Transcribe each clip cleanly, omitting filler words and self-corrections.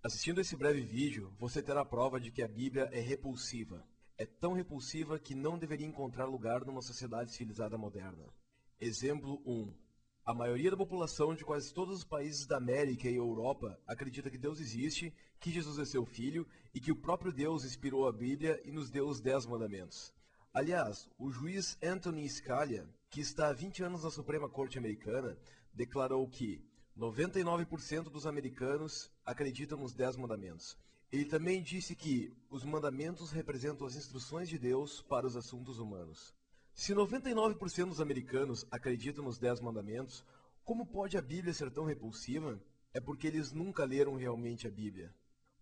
Assistindo esse breve vídeo, você terá prova de que a Bíblia é repulsiva. É tão repulsiva que não deveria encontrar lugar numa sociedade civilizada moderna. Exemplo 1. A maioria da população de quase todos os países da América e Europa acredita que Deus existe, que Jesus é seu filho e que o próprio Deus inspirou a Bíblia e nos deu os 10 mandamentos. Aliás, o juiz Anthony Scalia, que está há 20 anos na Suprema Corte Americana, declarou que 99% dos americanos acreditam nos 10 mandamentos. Ele também disse que os mandamentos representam as instruções de Deus para os assuntos humanos. Se 99% dos americanos acreditam nos 10 mandamentos, como pode a Bíblia ser tão repulsiva? É porque eles nunca leram realmente a Bíblia.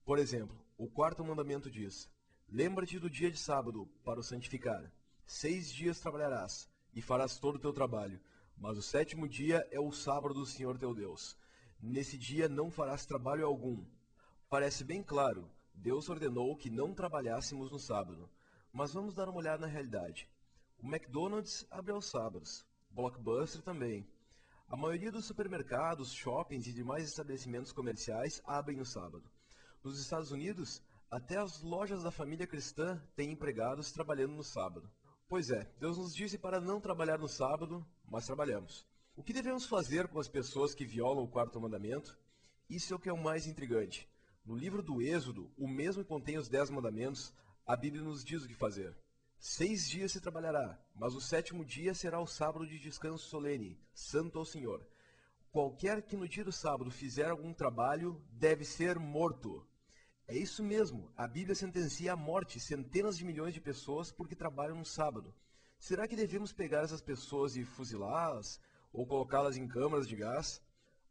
Por exemplo, o 4º mandamento diz: lembra-te do dia de sábado para o santificar. 6 dias trabalharás e farás todo o teu trabalho, mas o 7º dia é o sábado do Senhor teu Deus. Nesse dia não farás trabalho algum. Parece bem claro, Deus ordenou que não trabalhássemos no sábado. Mas vamos dar uma olhada na realidade. O McDonald's abre aos sábados, Blockbuster também. A maioria dos supermercados, shoppings e demais estabelecimentos comerciais abrem no sábado. Nos Estados Unidos, até as lojas da família cristã têm empregados trabalhando no sábado. Pois é, Deus nos disse para não trabalhar no sábado, mas trabalhamos. O que devemos fazer com as pessoas que violam o 4º mandamento? Isso é o que é o mais intrigante. No livro do Êxodo, o mesmo que contém os 10 mandamentos, a Bíblia nos diz o que fazer. 6 dias se trabalhará, mas o 7º dia será o sábado de descanso solene, santo ao Senhor. Qualquer que no dia do sábado fizer algum trabalho deve ser morto. É isso mesmo, a Bíblia sentencia à morte centenas de milhões de pessoas porque trabalham no sábado. Será que devemos pegar essas pessoas e fuzilá-las? Ou colocá-las em câmaras de gás?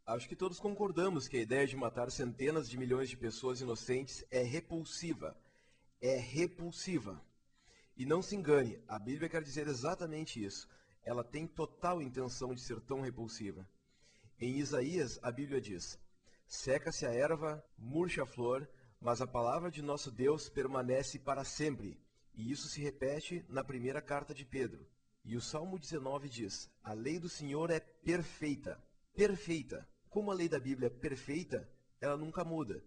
Acho que todos concordamos que a ideia de matar centenas de milhões de pessoas inocentes é repulsiva. É repulsiva. E não se engane, a Bíblia quer dizer exatamente isso. Ela tem total intenção de ser tão repulsiva. Em Isaías, a Bíblia diz: seca-se a erva, murcha a flor, mas a palavra de nosso Deus permanece para sempre. E isso se repete na primeira carta de Pedro. E o Salmo 19 diz: a lei do Senhor é perfeita. Perfeita. Como a lei da Bíblia é perfeita, ela nunca muda.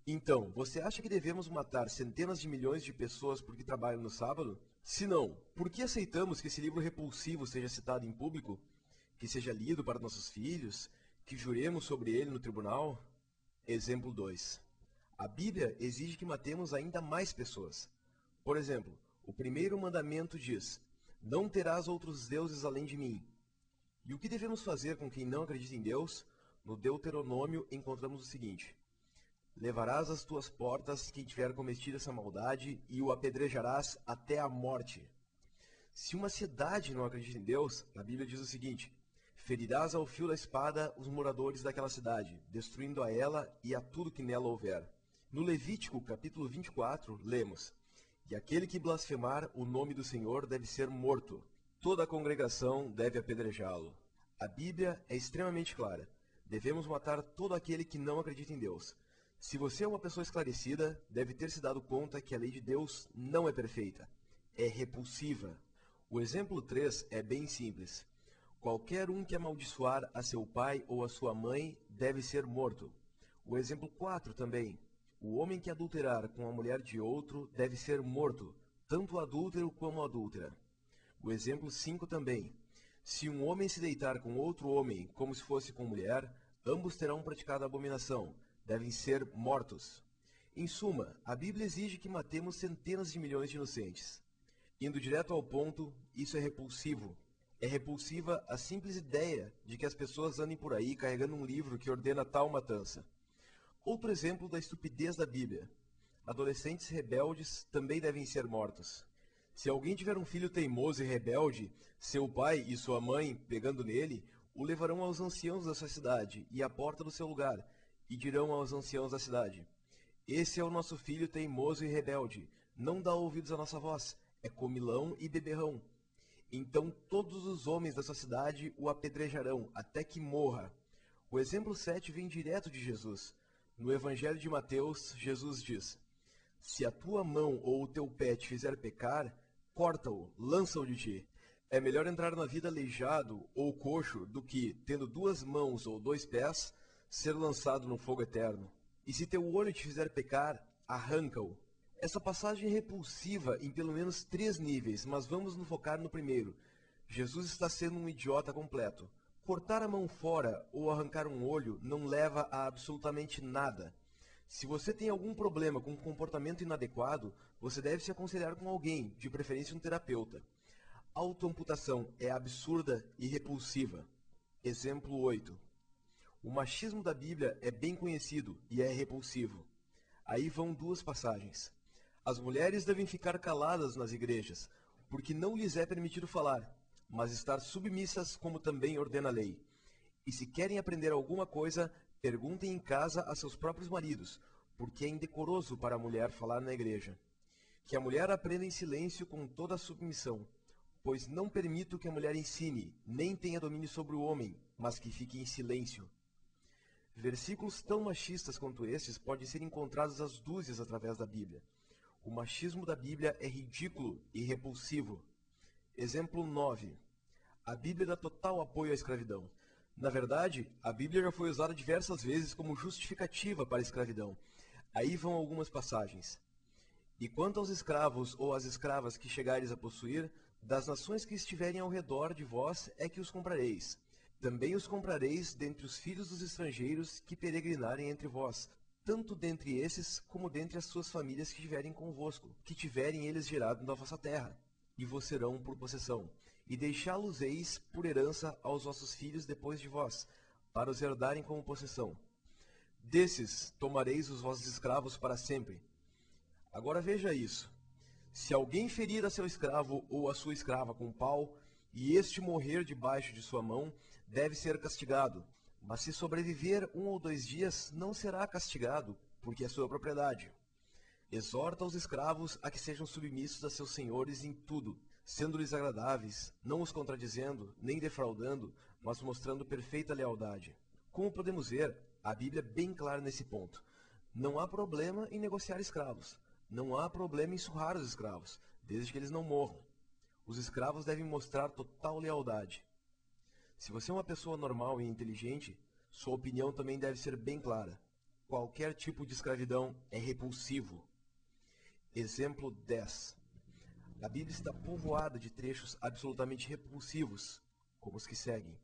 Então, você acha que devemos matar centenas de milhões de pessoas porque trabalham no sábado? Se não, por que aceitamos que esse livro repulsivo seja citado em público? Que seja lido para nossos filhos? Que juremos sobre ele no tribunal? Exemplo 2. A Bíblia exige que matemos ainda mais pessoas. Por exemplo, o 1º mandamento diz: não terás outros deuses além de mim. E o que devemos fazer com quem não acredita em Deus? No Deuteronômio encontramos o seguinte: levarás às tuas portas quem tiver cometido essa maldade e o apedrejarás até a morte. Se uma cidade não acredita em Deus, a Bíblia diz o seguinte: ferirás ao fio da espada os moradores daquela cidade, destruindo a ela e a tudo que nela houver. No Levítico, capítulo 24, lemos: e aquele que blasfemar o nome do Senhor deve ser morto. Toda a congregação deve apedrejá-lo. A Bíblia é extremamente clara. Devemos matar todo aquele que não acredita em Deus. Se você é uma pessoa esclarecida, deve ter se dado conta que a lei de Deus não é perfeita. É repulsiva. O exemplo 3 é bem simples. Qualquer um que amaldiçoar a seu pai ou a sua mãe deve ser morto. O exemplo 4 também. O homem que adulterar com a mulher de outro deve ser morto, tanto o adúltero como a adúltera. O exemplo 5 também. Se um homem se deitar com outro homem como se fosse com mulher, ambos terão praticado a abominação. Devem ser mortos. Em suma, a Bíblia exige que matemos centenas de milhões de inocentes. Indo direto ao ponto, isso é repulsivo. É repulsiva a simples ideia de que as pessoas andem por aí carregando um livro que ordena tal matança. Outro exemplo da estupidez da Bíblia. Adolescentes rebeldes também devem ser mortos. Se alguém tiver um filho teimoso e rebelde, seu pai e sua mãe, pegando nele, o levarão aos anciãos da sua cidade e à porta do seu lugar, e dirão aos anciãos da cidade: esse é o nosso filho teimoso e rebelde, não dá ouvidos à nossa voz, é comilão e beberrão. Então todos os homens da sua cidade o apedrejarão, até que morra. O exemplo 7 vem direto de Jesus. No Evangelho de Mateus, Jesus diz: se a tua mão ou o teu pé te fizer pecar, corta-o, lança-o de ti. É melhor entrar na vida aleijado ou coxo do que, tendo 2 mãos ou 2 pés, ser lançado no fogo eterno. E se teu olho te fizer pecar, arranca-o. Essa passagem é repulsiva em pelo menos 3 níveis, mas vamos nos focar no primeiro. Jesus está sendo um idiota completo. Cortar a mão fora ou arrancar um olho não leva a absolutamente nada. Se você tem algum problema com um comportamento inadequado, você deve se aconselhar com alguém, de preferência um terapeuta. Autoamputação é absurda e repulsiva. Exemplo 8. O machismo da Bíblia é bem conhecido e é repulsivo. Aí vão 2 passagens. As mulheres devem ficar caladas nas igrejas, porque não lhes é permitido falar, mas estar submissas como também ordena a lei. E se querem aprender alguma coisa, perguntem em casa a seus próprios maridos, porque é indecoroso para a mulher falar na igreja. Que a mulher aprenda em silêncio com toda a submissão, pois não permito que a mulher ensine, nem tenha domínio sobre o homem, mas que fique em silêncio. Versículos tão machistas quanto estes podem ser encontrados às dúzias através da Bíblia. O machismo da Bíblia é ridículo e repulsivo. Exemplo 9. A Bíblia dá total apoio à escravidão. Na verdade, a Bíblia já foi usada diversas vezes como justificativa para a escravidão. Aí vão algumas passagens. E quanto aos escravos ou às escravas que chegareis a possuir, das nações que estiverem ao redor de vós é que os comprareis. Também os comprareis dentre os filhos dos estrangeiros que peregrinarem entre vós, tanto dentre esses como dentre as suas famílias que estiverem convosco, que tiverem eles gerado na vossa terra, e vos serão por possessão. E deixá-los-eis por herança aos vossos filhos depois de vós, para os herdarem como possessão. Desses tomareis os vossos escravos para sempre. Agora veja isso. Se alguém ferir a seu escravo ou a sua escrava com pau, e este morrer debaixo de sua mão, deve ser castigado. Mas se sobreviver 1 ou 2 dias, não será castigado, porque é sua propriedade. Exorta os escravos a que sejam submissos a seus senhores em tudo, sendo-lhes agradáveis, não os contradizendo, nem defraudando, mas mostrando perfeita lealdade. Como podemos ver, a Bíblia é bem clara nesse ponto. Não há problema em negociar escravos. Não há problema em surrar os escravos, desde que eles não morram. Os escravos devem mostrar total lealdade. Se você é uma pessoa normal e inteligente, sua opinião também deve ser bem clara. Qualquer tipo de escravidão é repulsivo. Exemplo 10. A Bíblia está povoada de trechos absolutamente repulsivos, como os que seguem.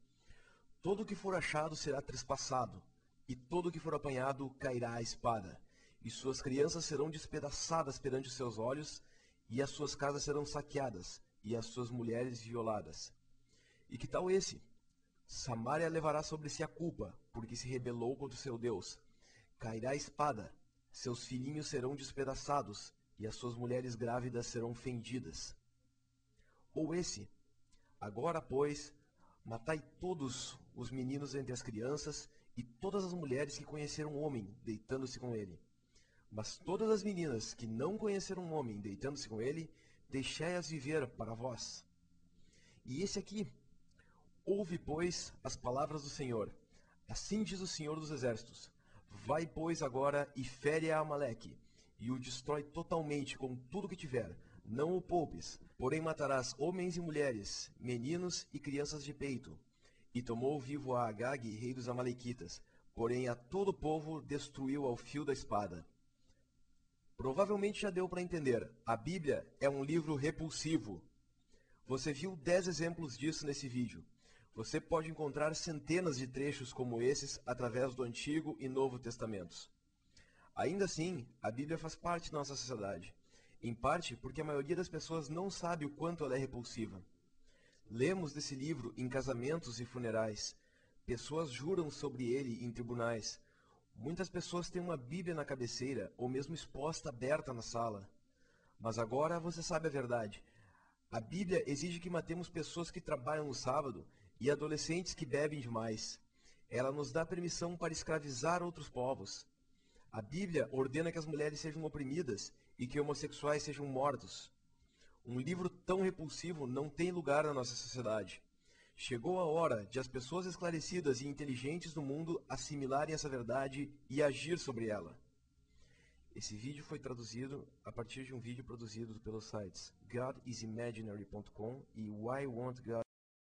Todo o que for achado será trespassado, e todo o que for apanhado cairá à espada, e suas crianças serão despedaçadas perante os seus olhos, e as suas casas serão saqueadas, e as suas mulheres violadas. E que tal esse? Samaria levará sobre si a culpa, porque se rebelou contra o seu Deus. Cairá a espada, seus filhinhos serão despedaçados, e as suas mulheres grávidas serão fendidas. Ou esse: agora, pois, matai todos os meninos entre as crianças, e todas as mulheres que conheceram um homem, deitando-se com ele. Mas todas as meninas que não conheceram um homem, deitando-se com ele, deixai-as viver para vós. E esse aqui: ouve, pois, as palavras do Senhor. Assim diz o Senhor dos Exércitos: vai, pois, agora e fere a Amaleque, e o destrói totalmente com tudo que tiver. Não o poupes, porém matarás homens e mulheres, meninos e crianças de peito. E tomou vivo a Agag, rei dos Amalequitas, porém a todo o povo destruiu ao fio da espada. Provavelmente já deu para entender, a Bíblia é um livro repulsivo. Você viu 10 exemplos disso nesse vídeo. Você pode encontrar centenas de trechos como esses através do Antigo e Novo Testamentos. Ainda assim, a Bíblia faz parte da nossa sociedade, em parte porque a maioria das pessoas não sabe o quanto ela é repulsiva. Lemos desse livro em casamentos e funerais. Pessoas juram sobre ele em tribunais. Muitas pessoas têm uma Bíblia na cabeceira ou mesmo exposta aberta na sala. Mas agora você sabe a verdade. A Bíblia exige que matemos pessoas que trabalham no sábado e adolescentes que bebem demais. Ela nos dá permissão para escravizar outros povos. A Bíblia ordena que as mulheres sejam oprimidas e que homossexuais sejam mortos. Um livro tão repulsivo não tem lugar na nossa sociedade. Chegou a hora de as pessoas esclarecidas e inteligentes do mundo assimilarem essa verdade e agir sobre ela. Esse vídeo foi traduzido a partir de um vídeo produzido pelos sites godisimaginary.com e whywantgod